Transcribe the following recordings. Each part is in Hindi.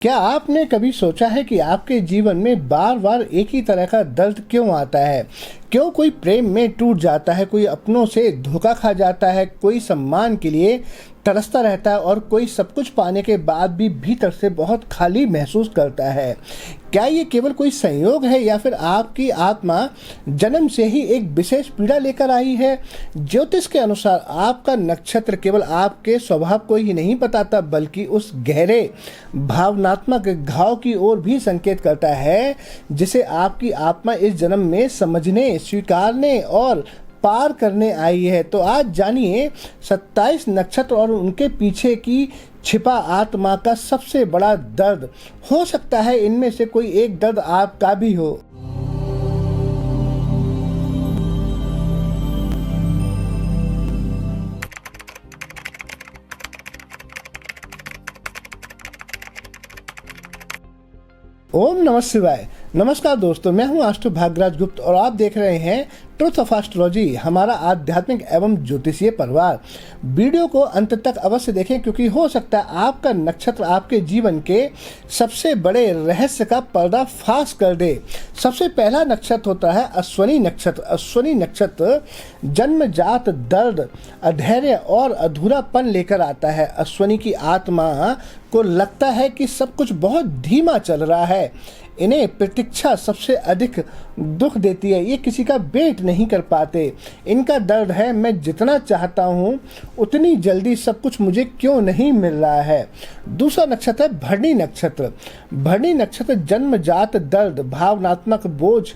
क्या आपने कभी सोचा है कि आपके जीवन में बार बार एक ही तरह का दर्द क्यों आता है? क्यों कोई प्रेम में टूट जाता है, कोई अपनों से धोखा खा जाता है, कोई सम्मान के लिए तरसता रहता है और कोई सब कुछ पाने के बाद भी भीतर से बहुत खाली महसूस करता है? क्या ये केवल कोई संयोग है या फिर आपकी आत्मा जन्म से ही एक विशेष पीड़ा लेकर आई है? ज्योतिष के अनुसार आपका नक्षत्र केवल आपके स्वभाव को ही नहीं बताता बल्कि उस गहरे भावनात्मक घाव की ओर भी संकेत करता है जिसे आपकी आत्मा इस जन्म में समझने, स्वीकारने और पार करने आई है। तो आज जानिए 27 नक्षत्र और उनके पीछे की छिपा आत्मा का सबसे बड़ा दर्द। हो सकता है इनमें से कोई एक दर्द आपका भी हो। ओम नमः शिवाय। नमस्कार दोस्तों, मैं हूं आस्ट्रो भाग्यराज गुप्त और आप देख रहे हैं ट्रुथ ऑफ एस्ट्रोलॉजी, हमारा आध्यात्मिक एवं ज्योतिषीय परिवार। वीडियो को अंत तक अवश्य देखें क्योंकि हो सकता है आपका नक्षत्र आपके जीवन के सबसे बड़े रहस्य का पर्दाफाश कर दे। सबसे पहला नक्षत्र होता है अश्विनी नक्षत्र। अश्विनी नक्षत्र जन्मजात दर्द, अधैर्य और अधूरापन लेकर आता है। अश्विनी की आत्मा को लगता है कि सब कुछ बहुत धीमा चल रहा है। इन्हें प्रतीक्षा सबसे अधिक दुख देती है। ये किसी का वेट नहीं कर पाते। इनका दर्द है, मैं जितना चाहता हूँ उतनी जल्दी सब कुछ मुझे क्यों नहीं मिल रहा है। दूसरा नक्षत्र है भरणी नक्षत्र। भरणी नक्षत्र जन्मजात दर्द, भावनात्मक बोझ।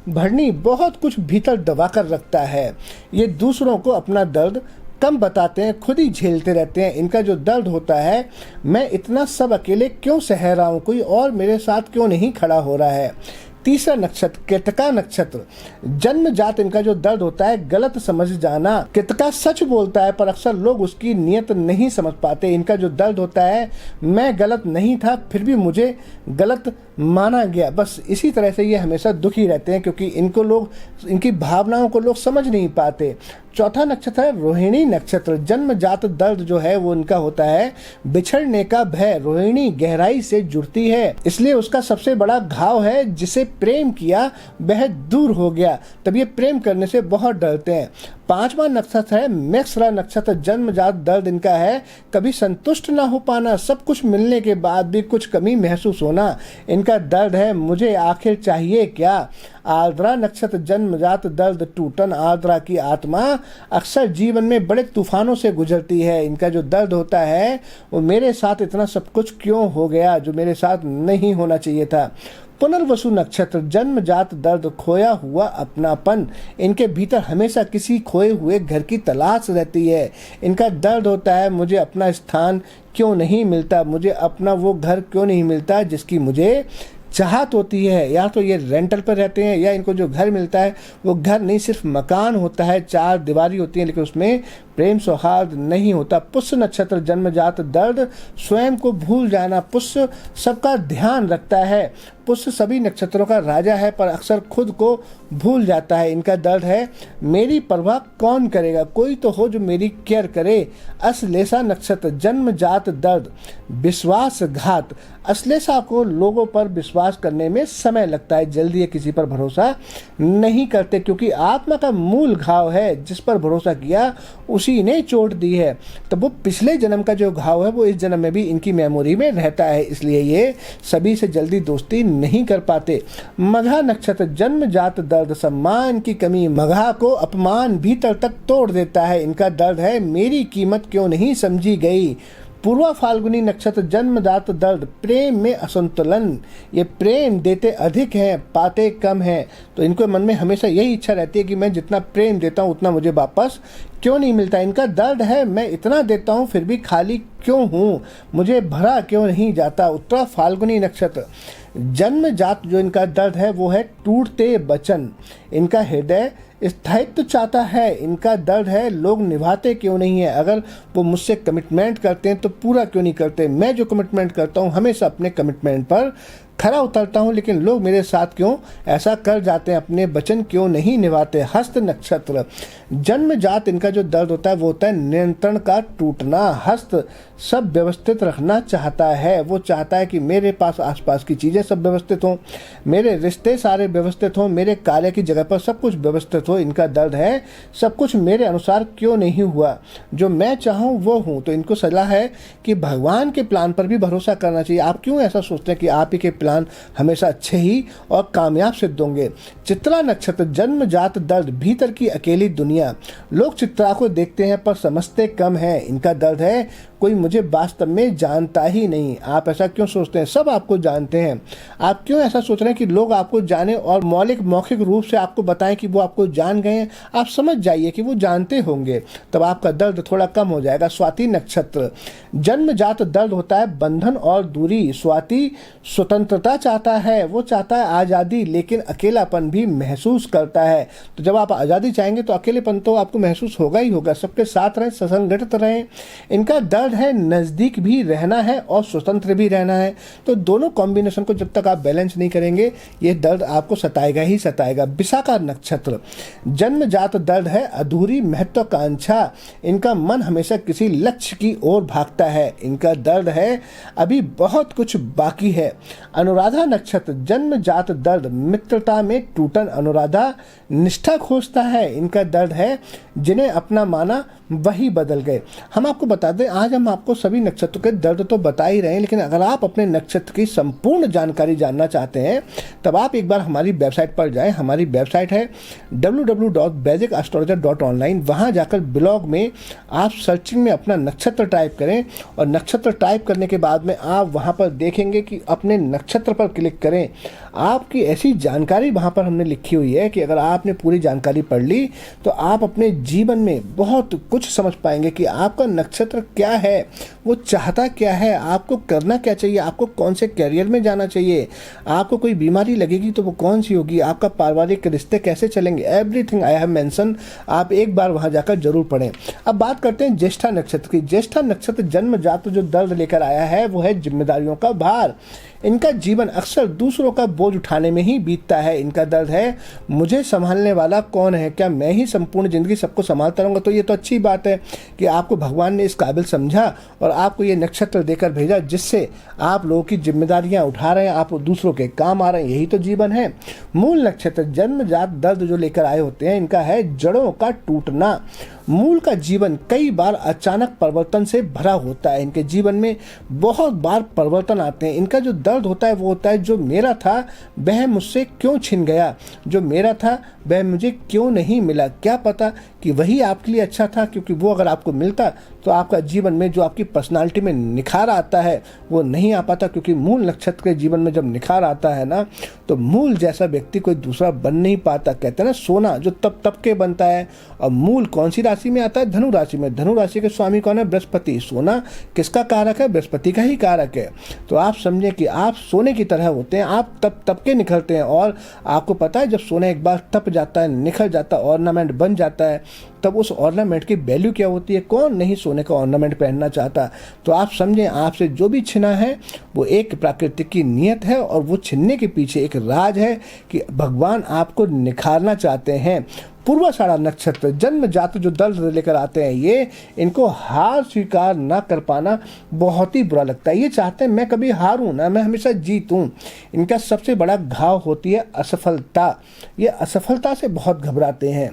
भरणी बहुत कुछ भीतर दबा कर रखता है। ये दूसरों को अपना दर्द कम बताते हैं, खुद ही झेलते रहते हैं। इनका जो दर्द होता है, मैं इतना सब अकेले क्यों सह रहा हूँ, कोई और मेरे साथ क्यों नहीं खड़ा हो रहा है। तीसरा नक्षत्र कृत्तिका नक्षत्र। जन्मजात इनका जो दर्द होता है, गलत समझ जाना। कृत्तिका सच बोलता है पर अक्सर लोग उसकी नीयत नहीं समझ पाते। इनका जो दर्द होता है, मैं गलत नहीं था फिर भी मुझे गलत माना गया। बस इसी तरह से ये हमेशा दुखी रहते हैं क्योंकि इनकी भावनाओं को लोग समझ नहीं पाते। चौथा नक्षत्र है रोहिणी नक्षत्र। जन्मजात दर्द जो है वो इनका होता है बिछड़ने का भय। रोहिणी गहराई से जुड़ती है, इसलिए उसका सबसे बड़ा घाव है जिसे प्रेम किया वह दूर हो गया, तब ये प्रेम करने से बहुत डरते हैं। पांचवा नक्षत्र है मृगशिरा नक्षत्र। जन्मजात दर्द इनका है कभी संतुष्ट ना हो पाना, सब कुछ मिलने के बाद भी कुछ कमी महसूस होना। इनका दर्द है मुझे आखिर चाहिए क्या। आर्द्रा नक्षत्र। जन्मजात दर्द टूटन। आर्द्रा की आत्मा अक्सर जीवन में बड़े तूफानों से गुजरती है। इनका जो दर्द होता है वो मेरे साथ इतना सब कुछ क्यों हो गया जो मेरे साथ नहीं होना चाहिए था। पुनर्वसु नक्षत्र। जन्मजात दर्द, खोया हुआ अपनापन। इनके भीतर हमेशा किसी खोए हुए घर की तलाश रहती है। इनका दर्द होता है मुझे अपना स्थान क्यों नहीं मिलता, मुझे अपना वो घर क्यों नहीं मिलता जिसकी मुझे चाहत होती है। या तो ये रेंटल पर रहते हैं या इनको जो घर मिलता है वो घर नहीं, सिर्फ मकान होता है, चार दीवारी होती है लेकिन उसमें प्रेम सौहार्द नहीं होता। पुष्य नक्षत्र। जन्मजात दर्द, स्वयं को भूल जाना। पुष्य सबका ध्यान रखता है। पुष्य सभी नक्षत्रों का राजा है पर अक्सर खुद को भूल जाता है। इनका दर्द है मेरी परवाह कौन करेगा, कोई तो हो जो मेरी केयर करे। अश्लेषा नक्षत्र। जन्मजात दर्द, विश्वासघात। अश्लेषा को लोगों पर विश्वास करने में समय लगता है, जल्दी ये किसी पर भरोसा नहीं करते क्योंकि आत्मा का मूल घाव है। जिस पर भरोसा किया उसी ने चोट दी है, तब वो पिछले जन्म का जो घाव है वो इस जन्म में भी इनकी मेमोरी में रहता है, इसलिए ये सभी से जल्दी दोस्ती नहीं कर पाते। मघा नक्षत्र। जन्मजात दर्द, सम्मान की कमी। मघा को अपमान भीतर तक तोड़ देता है। इनका दर्द है मेरी कीमत क्यों नहीं समझी गई। पूर्वा फाल्गुनी नक्षत्र। जन्मजात दर्द, प्रेम में असंतुलन। ये प्रेम देते अधिक हैं, पाते कम हैं, तो इनको मन में हमेशा यही इच्छा रहती है कि मैं जितना प्रेम देता हूँ उतना मुझे वापस क्यों नहीं मिलता। इनका दर्द है मैं इतना देता हूँ फिर भी खाली क्यों हूँ, मुझे भरा क्यों नहीं जाता। उत्तरा फाल्गुनी नक्षत्र। जन्मजात जो इनका दर्द है वो है टूटते वचन। इनका हृदय स्थायित्व चाहता है। इनका दर्द है लोग निभाते क्यों नहीं है, अगर वो मुझसे कमिटमेंट करते हैं तो पूरा क्यों नहीं करते। मैं जो कमिटमेंट करता हूँ हमेशा अपने कमिटमेंट पर खरा उतरता हूँ, लेकिन लोग मेरे साथ क्यों ऐसा कर जाते हैं, अपने वचन क्यों नहीं निभाते। हस्त नक्षत्र जन्मजात इनका जो दर्द होता है वो होता है नियंत्रण का टूटना। हस्त सब व्यवस्थित रखना चाहता है, वो चाहता है कि मेरे पास आसपास की चीज़ें सब व्यवस्थित हों, मेरे रिश्ते सारे व्यवस्थित हों, मेरे कार्य की जगह पर सब कुछ व्यवस्थित हो। इनका दर्द है सब कुछ मेरे अनुसार क्यों नहीं हुआ, जो मैं चाहूँ वो हूँ। तो इनको सलाह है कि भगवान के प्लान पर भी भरोसा करना चाहिए। आप क्यों ऐसा सोचते हैं कि आप ही के प्लान हमेशा अच्छे ही और कामयाब सिद्ध होंगे। चित्रा नक्षत्र जन्मजात दर्द भीतर की अकेली दुनिया। लोग चित्रा को देखते हैं पर समझते कम है। इनका दर्द है कोई मुझे वास्तव में जानता ही नहीं। आप ऐसा क्यों सोचते हैं, सब आपको जानते हैं। आप क्यों ऐसा सोच रहे हैं कि लोग आपको जाने और मौखिक रूप से आपको बताएं कि वो आपको जान गए हैं। आप समझ जाइए कि वो जानते होंगे, तब आपका दर्द थोड़ा कम हो जाएगा। स्वाति नक्षत्र जन्मजात दर्द होता है बंधन और दूरी। स्वाति स्वतंत्रता चाहता है, वो चाहता है आज़ादी, लेकिन अकेलापन भी महसूस करता है। तो जब आप आज़ादी चाहेंगे तो अकेलेपन तो आपको महसूस होगा ही होगा। सबके साथ रहें, ससंगठित रहें। इनका दर्द है नज़दीक भी रहना है और स्वतंत्र भी रहना है। तो दोनों कॉम्बिनेशन को जब तक आप बैलेंस नहीं करेंगे ये दर्द आपको सताएगा ही सताएगा। विशाखा नक्षत्र जन्मजात दर्द है अधूरी महत्वाकांक्षा। इनका मन हमेशा किसी लक्ष्य की ओर भागता है। इनका दर्द है अभी बहुत कुछ बाकी है। अनुराधा नक्षत्र जन्मजात दर्द मित्रता में टूटन। अनुराधा निष्ठा खोजता है। इनका दर्द है जिन्हें अपना माना वही बदल गए। हम आपको बता दें, आज हम आपको सभी नक्षत्रों के दर्द तो बता ही रहे हैं, लेकिन अगर आप अपने नक्षत्र की संपूर्ण जानकारी जानना चाहते हैं तब आप एक बार हमारी वेबसाइट पर जाएं। हमारी वेबसाइट है www.basicastrologer.online। वहां जाकर ब्लॉग में आप सर्चिंग में अपना नक्षत्र टाइप करें और नक्षत्र टाइप करने के बाद में आप वहां पर देखेंगे कि अपने नक्षत्र पर क्लिक करें। आपकी ऐसी जानकारी वहां पर हमने लिखी हुई है कि अगर आपने पूरी जानकारी पढ़ ली तो आप अपने जीवन में बहुत कुछ समझ पाएंगे कि आपका नक्षत्र क्या है, वो चाहता क्या है, आपको करना क्या चाहिए, आपको कौन से करियर में जाना चाहिए, आपको कोई बीमारी लगेगी तो वो कौन सी होगी, आपका पारिवारिक रिश्ते कैसे चलेंगे। Everything I have mention. आप एक बार वहां जाकर जरूर पढ़ें। अब बात करते हैं ज्येष्ठा नक्षत्र की। ज्येष्ठा नक्षत्र जन्मजात जो दर्द लेकर आया है वो है जिम्मेदारियों का भार। इनका जीवन अक्सर दूसरों का बोझ उठाने में ही बीतता है। इनका दर्द है मुझे संभालने वाला कौन है, क्या मैं ही संपूर्ण जिंदगी सबको संभालता रहूँगा। तो ये तो अच्छी बात है कि आपको भगवान ने इस काबिल समझा और आपको ये नक्षत्र देकर भेजा जिससे आप लोगों की जिम्मेदारियां उठा रहे हैं, आप दूसरों के काम आ रहे हैं। यही तो जीवन है। मूल नक्षत्र जन्मजात दर्द जो लेकर आए होते हैं इनका है जड़ों का टूटना। मूल का जीवन कई बार अचानक परिवर्तन से भरा होता है। इनके जीवन में बहुत बार परिवर्तन आते हैं। इनका जो दर्द होता है वो होता है जो मेरा था वह मुझसे क्यों छिन गया, जो मेरा था वह मुझे क्यों नहीं मिला। क्या पता कि वही आपके लिए अच्छा था, क्योंकि वो अगर आपको मिलता तो आपका जीवन में जो आपकी पर्सनालिटी में निखार आता है वो नहीं आ पाता। क्योंकि मूल नक्षत्र के जीवन में जब निखार आता है ना तो मूल जैसा व्यक्ति कोई दूसरा बन नहीं पाता। कहते हैं ना सोना जो तप के बनता है। और मूल कौन सी राशि में आता है? धनु राशि में। धनु राशि के स्वामी कौन है? बृहस्पति। सोना किसका कारक है? बृहस्पति का ही कारक है। तो आप समझे कि आप सोने की तरह होते हैं। आप तप के निखरते हैं। और आपको पता है जब सोना एक बार तप जाता है, निखर जाता है, ऑर्नामेंट बन जाता है, तब उस ऑर्नामेंट की वैल्यू क्या होती है। कौन नहीं सोने का ऑर्नामेंट पहनना चाहता। तो आप समझें आपसे जो भी छिना है वो एक प्राकृतिक की नियत है और वो छिनने के पीछे एक राज है कि भगवान आपको निखारना चाहते हैं। पूर्वाषाढ़ा नक्षत्र जन्मजात जो दर्द लेकर आते हैं ये इनको हार स्वीकार ना कर पाना बहुत ही बुरा लगता है। ये चाहते हैं मैं कभी हारूं ना, मैं हमेशा जीतूं। इनका सबसे बड़ा घाव होती है असफलता। ये असफलता से बहुत घबराते हैं।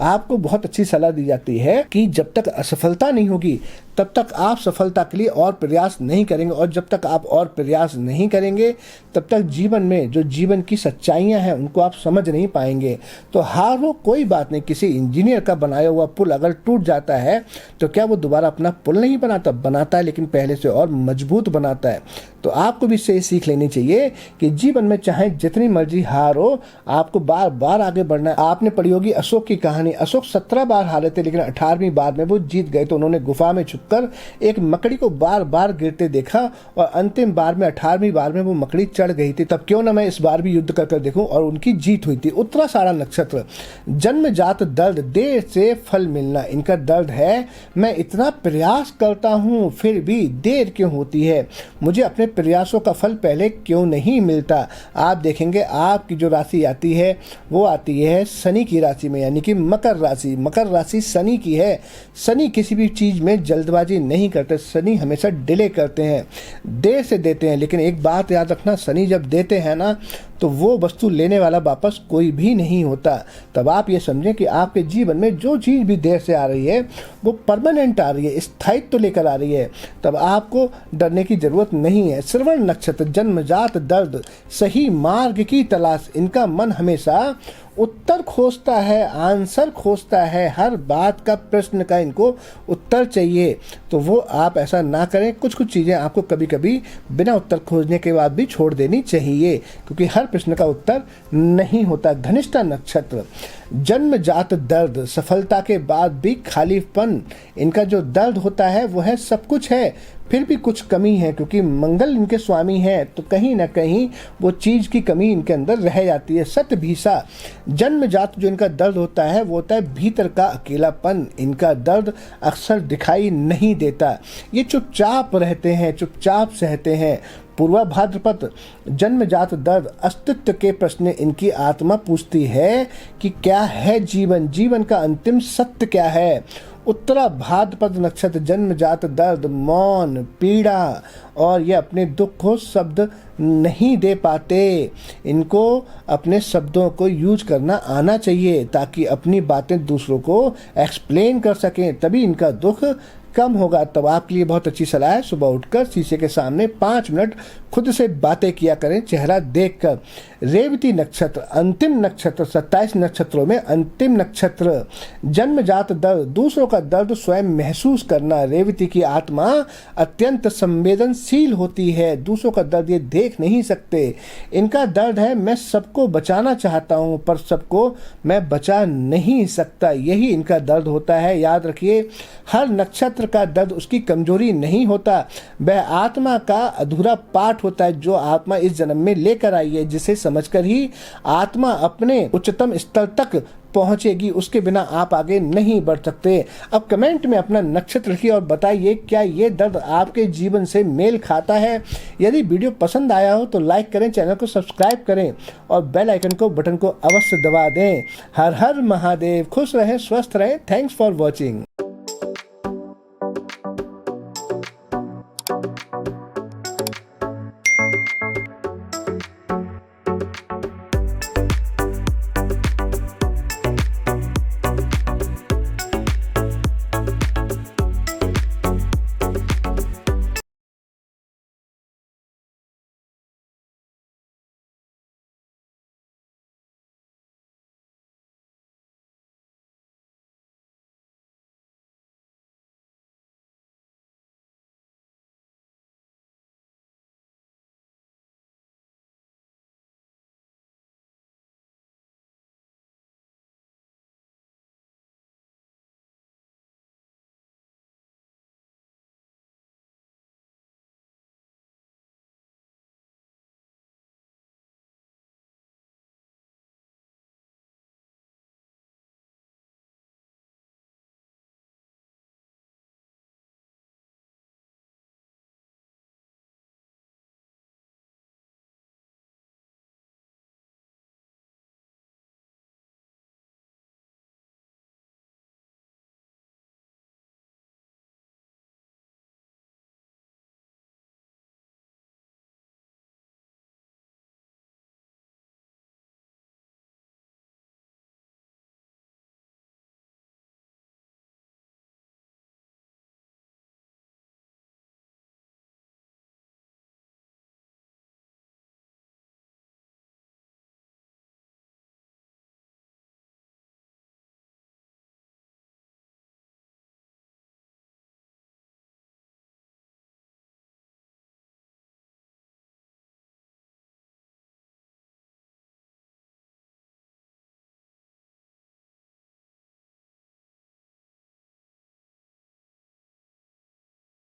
आपको बहुत अच्छी सलाह दी जाती है कि जब तक असफलता नहीं होगी तब तक आप सफलता के लिए और प्रयास नहीं करेंगे, और जब तक आप और प्रयास नहीं करेंगे तब तक जीवन में जो जीवन की सच्चाइयां हैं उनको आप समझ नहीं पाएंगे। तो हार हो कोई बात नहीं। किसी इंजीनियर का बनाया हुआ पुल अगर टूट जाता है तो क्या वो दोबारा अपना पुल नहीं बनाता? बनाता है, लेकिन पहले से और मजबूत बनाता है। तो आपको भी इससे सीख लेनी चाहिए कि जीवन में चाहे जितनी मर्जी हार हो आपको बार बार आगे बढ़ना है। आपने पढ़ी होगी अशोक की कहानी। अशोक 17 बार हारे थे लेकिन 18वीं बार में वो जीत गए। तो उन्होंने गुफा में छुपकर एक मकड़ी को बार बार गिरते देखा और अंतिम बार में 18वीं बार में वो मकड़ी चढ़ गई थी। तब क्यों ना मैं इस बार भी युद्ध कर देखूं, और उनकी जीत हुई थी। उत्तराषाढ़ा नक्षत्र जन्मजात दर्द देर से फल मिलना। इनका दर्द है मैं इतना प्रयास करता हूं फिर भी देर क्यों होती है। मुझे अपने प्रयासों का फल पहले क्यों नहीं मिलता। आप देखेंगे आपकी जो राशि आती है वो आती है शनि की राशि में, यानी कि मकर राशि। मकर राशि शनि की है। शनि किसी भी चीज़ में जल्दबाजी नहीं करते, शनि हमेशा डिले करते हैं, देर से देते हैं। लेकिन एक बात याद रखना, शनि जब देते हैं ना तो वो वस्तु लेने वाला वापस कोई भी नहीं होता। तब आप ये समझें कि आपके जीवन में जो चीज़ भी देर से आ रही है वो परमानेंट आ रही है, स्थायित्व तो लेकर आ रही है। तब आपको डरने की ज़रूरत नहीं है। श्रवण नक्षत्र, जन्मजात दर्द, सही मार्ग की तलाश। इनका मन हमेशा उत्तर खोजता है, आंसर खोजता है, हर बात का प्रश्न का इनको उत्तर चाहिए। तो वो आप ऐसा ना करें। कुछ कुछ चीज़ें आपको कभी कभी बिना उत्तर खोजने के बाद भी छोड़ देनी चाहिए, क्योंकि हर प्रश्न का उत्तर नहीं होता। घनिष्ठा नक्षत्र, जन्मजात दर्द, सफलता के बाद भी खालीपन। इनका जो दर्द होता है वो है सब कुछ है फिर भी कुछ कमी है, क्योंकि मंगल इनके स्वामी हैं तो कहीं ना कहीं वो चीज़ की कमी इनके अंदर रह जाती है। सतभीषा, जन्मजात जो इनका दर्द होता है वो होता है भीतर का अकेलापन। इनका दर्द अक्सर दिखाई नहीं देता, ये चुपचाप रहते हैं, चुपचाप सहते हैं। पूर्वा भाद्रपद, जन्मजात दर्द, अस्तित्व के प्रश्न इनकी आत्मा पूछती है कि क्या है जीवन, जीवन का अंतिम सत्य क्या है। उत्तरा भाद्रपद नक्षत्र, जन्मजात दर्द, मौन, पीड़ा, और ये अपने दुख को शब्द नहीं दे पाते। इनको अपने शब्दों को यूज करना आना चाहिए ताकि अपनी बातें दूसरों को एक्सप्लेन कर सकें, तभी इनका दुख कम होगा। तब आपके लिए बहुत अच्छी सलाह है, सुबह उठकर शीशे के सामने 5 मिनट खुद से बातें किया करें, चेहरा देखकर। रेवती नक्षत्र, अंतिम नक्षत्र, 27 नक्षत्रों में अंतिम नक्षत्र। जन्मजात दर्द, दूसरों का दर्द स्वयं महसूस करना। रेवती की आत्मा अत्यंत संवेदनशील होती है, दूसरों का दर्द ये देख नहीं सकते। इनका दर्द है मैं सबको बचाना चाहता हूँ पर सबको मैं बचा नहीं सकता, यही इनका दर्द होता है। याद रखिए, हर नक्षत्र का दर्द उसकी कमजोरी नहीं होता, वह आत्मा का अधूरा पाठ होता है जो आत्मा इस जन्म में लेकर आई है, जिसे समझकर ही आत्मा अपने उच्चतम स्तर तक पहुंचेगी, उसके बिना आप आगे नहीं बढ़ सकते। अब कमेंट में अपना नक्षत्र लिखिए और बताइए क्या ये दर्द आपके जीवन से मेल खाता है। यदि वीडियो पसंद आया हो तो लाइक करें, चैनल को सब्सक्राइब करें और बेल आइकन को बटन को अवश्य दबा दें। हर हर महादेव, खुश रहें, स्वस्थ रहें। Thanks for watching.